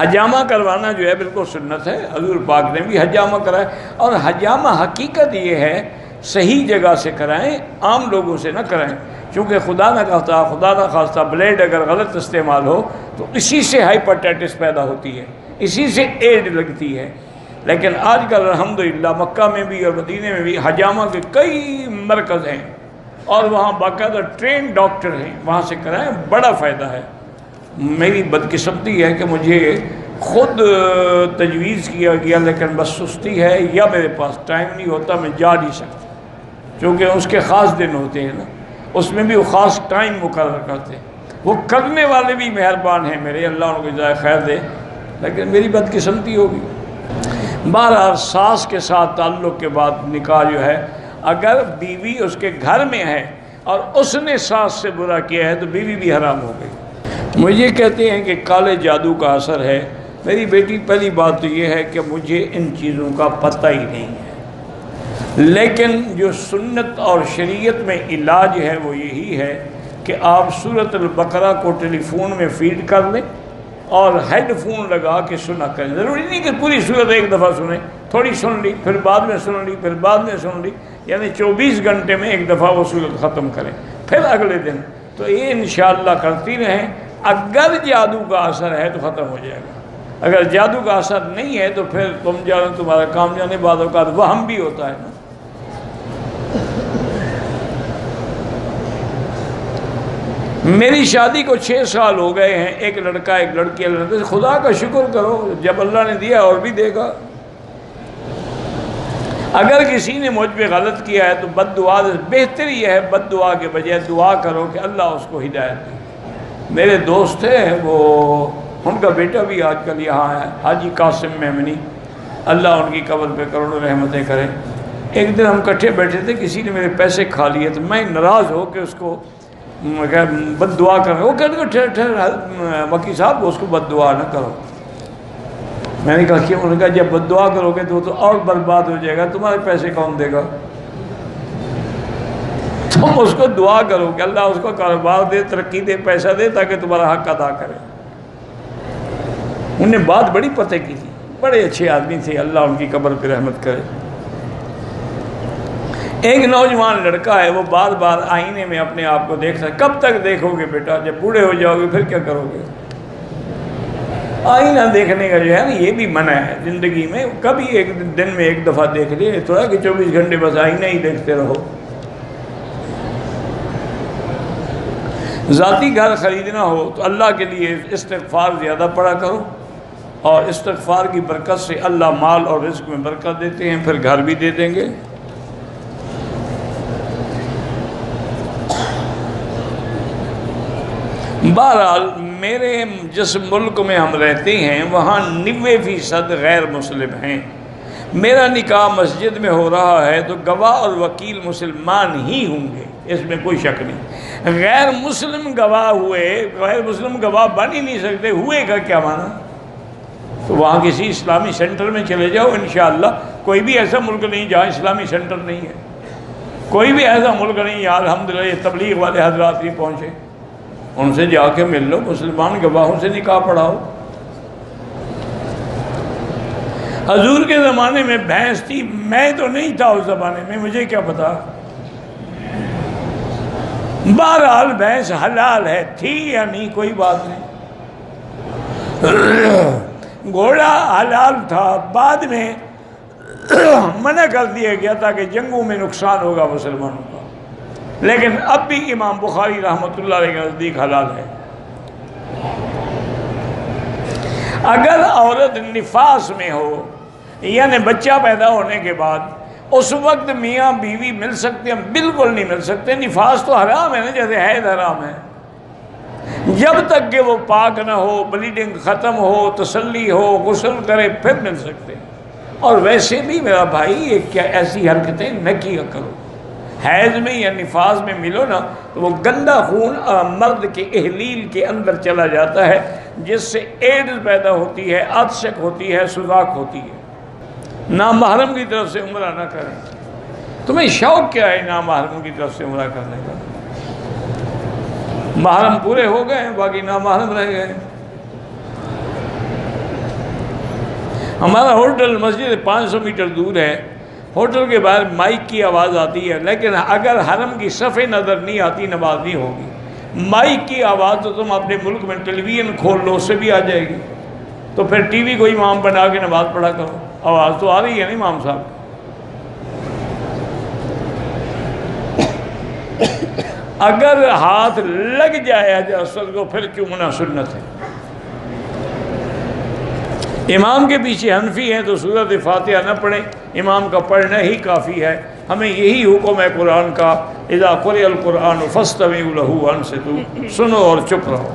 حجامہ کروانا جو ہے بالکل سنت ہے، حضور پاک نے بھی حجامہ کرایا، اور حجامہ حقیقت یہ ہے صحیح جگہ سے کرائیں، عام لوگوں سے نہ کرائیں، چونکہ خدا نہ خواستہ بلیڈ اگر غلط استعمال ہو تو اسی سے ہائپرٹائٹس پیدا ہوتی ہے، اسی سے ایڈ لگتی ہے۔ لیکن آج کل الحمدللہ مکہ میں بھی اور مدینے میں بھی حجامہ کے کئی مرکز ہیں، اور وہاں باقاعدہ ٹرین ڈاکٹر ہیں، وہاں سے کرائیں، بڑا فائدہ ہے۔ میری بدقسمتی ہے کہ مجھے خود تجویز کیا گیا، لیکن بس سستی ہے یا میرے پاس ٹائم نہیں ہوتا، میں جا نہیں سکتا، کیونکہ اس کے خاص دن ہوتے ہیں نا، اس میں بھی وہ خاص ٹائم مقرر کرتے ہیں۔ وہ کرنے والے بھی مہربان ہیں میرے، اللہ ان کو جزائے خیر دے، لیکن میری بدقسمتی ہوگی۔ بہرحال ساس کے ساتھ تعلق کے بعد نکاح جو ہے، اگر بیوی اس کے گھر میں ہے اور اس نے ساس سے برا کیا ہے تو بیوی بھی حرام ہو گئی۔ مجھے کہتے ہیں کہ کالے جادو کا اثر ہے۔ میری بیٹی پہلی بات تو یہ ہے کہ مجھے ان چیزوں کا پتہ ہی نہیں ہے، لیکن جو سنت اور شریعت میں علاج ہے وہ یہی ہے کہ آپ سورۃ البقرہ کو ٹیلی فون میں فیڈ کر لیں اور ہیڈ فون لگا کے سنا کریں۔ ضروری نہیں کہ پوری سورت ایک دفعہ سنیں، تھوڑی سن لی، پھر بعد میں سن لی، پھر بعد میں سن لی، یعنی 24 گھنٹے میں ایک دفعہ وہ سورت ختم کریں، پھر اگلے دن۔ تو یہ انشاءاللہ کرتی رہیں۔ اگر جادو کا اثر ہے تو ختم ہو جائے گا، اگر جادو کا اثر نہیں ہے تو پھر تم جانے تمہارا کام جانے، بعض اوقات وہم بھی ہوتا ہے نا۔ میری شادی کو 6 سال ہو گئے ہیں، ایک لڑکا ایک لڑکی، خدا کا شکر کرو، جب اللہ نے دیا اور بھی دے گا۔ اگر کسی نے مجھ پہ غلط کیا ہے تو بد دعا، بہتر یہ ہے بد دعا کے بجائے دعا کرو کہ اللہ اس کو ہدایت دے۔ میرے دوست تھے، وہ ان کا بیٹا بھی آج کل یہاں ہے، حاجی قاسم میمنی، اللہ ان کی قبر پہ کروڑوں رحمتیں کرے۔ ایک دن ہم کٹھے بیٹھے تھے، کسی نے میرے پیسے کھا لیے تو میں ناراض ہو کے اس کو بد دعا کر رہا، وہ کہتے ہیں ٹھہر وکیل صاحب اس کو بد دعا نہ کرو۔ میں نے کہا کہ انہوں نے کہا جب بد دعا کرو گے تو اور برباد ہو جائے گا، تمہارے پیسے کون دے گا؟ تم اس کو دعا کرو کہ اللہ اس کو کاروبار دے، ترقی دے، پیسہ دے، تاکہ تمہارا حق ادا کرے۔ انہیں بات بڑی پتہ کی تھی، بڑے اچھے آدمی تھے، اللہ ان کی قبر پہ رحمت کرے۔ ایک نوجوان لڑکا ہے، وہ بار بار آئینے میں اپنے آپ کو دیکھ رہا ہے۔ کب تک دیکھو گے بیٹا؟ جب بوڑھے ہو جاؤ گے پھر کیا کرو گے؟ آئینہ دیکھنے کا جو ہے نا یہ بھی منع ہے زندگی میں، کبھی ایک دن میں ایک دفعہ دیکھ لیے، تھوڑا کہ 24 گھنٹے بس آئینہ ہی دیکھتے رہو۔ ذاتی گھر خریدنا ہو تو اللہ کے لیے استغفار زیادہ پڑھا کرو، اور استغفار کی برکت سے اللہ مال اور رزق میں برکت دیتے ہیں، پھر گھر بھی دے دیں گے۔ بہرحال میرے جس ملک میں ہم رہتے ہیں وہاں 90% غیر مسلم ہیں۔ میرا نکاح مسجد میں ہو رہا ہے تو گواہ اور وکیل مسلمان ہی ہوں گے، اس میں کوئی شک نہیں۔ غیر مسلم گواہ ہوئے، غیر مسلم گواہ بن ہی نہیں سکتے، ہوئے کا کیا معنی؟ تو وہاں کسی اسلامی سینٹر میں چلے جاؤ، انشاءاللہ کوئی بھی ایسا ملک نہیں جہاں اسلامی سینٹر نہیں ہے، کوئی بھی ایسا ملک نہیں یہاں الحمدللہ یہ تبلیغ والے حضرات نہیں پہنچے، ان سے جا کے مل لو، مسلمان گواہوں سے نکاح پڑھاؤ۔ حضور کے زمانے میں بھینس تھی، میں تو نہیں تھا اس زمانے میں، مجھے کیا پتا۔ بہرحال بھینس حلال ہے، تھی یا نہیں کوئی بات نہیں۔ گھوڑا حلال تھا، بعد میں منع کر دیا گیا تاکہ جنگوں میں نقصان ہوگا مسلمانوں کا، لیکن اب بھی امام بخاری رحمۃ اللہ علیہ کے نزدیک حلال ہے۔ اگر عورت نفاس میں ہو، یعنی بچہ پیدا ہونے کے بعد، اس وقت میاں بیوی مل سکتے ہیں؟ بالکل نہیں مل سکتے، نفاس تو حرام ہے نا، جیسے حیض حرام ہے۔ جب تک کہ وہ پاک نہ ہو، بلیڈنگ ختم ہو، تسلی ہو، غسل کرے، پھر مل سکتے ہیں۔ اور ویسے بھی میرا بھائی یہ کیا ایسی حرکتیں نہ کیا کرو، حیض میں یا نفاس میں ملو نا تو وہ گندا خون مرد کے احلیل کے اندر چلا جاتا ہے، جس سے ایڈز پیدا ہوتی ہے، عطشک ہوتی ہے، سوزاک ہوتی ہے۔ نامحرم کی طرف سے عمرہ نہ کریں۔ تمہیں شوق کیا ہے نامحرم کی طرف سے عمرہ کرنے کا؟ محرم پورے ہو گئے ہیں، باقی نامحرم رہ گئے۔ ہمارا ہوٹل مسجد 500 میٹر دور ہے، ہوٹل کے باہر مائک کی آواز آتی ہے، لیکن اگر حرم کی صفیں نظر نہیں آتی نماز نہیں ہوگی۔ مائک کی آواز تو تم اپنے ملک میں ٹیلی ویژن کھول لو، اس سے بھی آ جائے گی، تو پھر ٹی وی کو امام بنا کے نماز پڑھا کرو، آواز تو آ رہی ہے نا امام صاحب۔ اگر ہاتھ لگ جائے اصل کو پھر چومنا سنت ہے۔ امام کے پیچھے حنفی ہیں تو سورۃ فاتحہ نہ پڑھیں، امام کا پڑھنا ہی کافی ہے۔ ہمیں یہی حکم ہے قرآن کا، اذا قرئ القرآن فاستمعوا لہ وانصتوا، سنو اور چپ رہو۔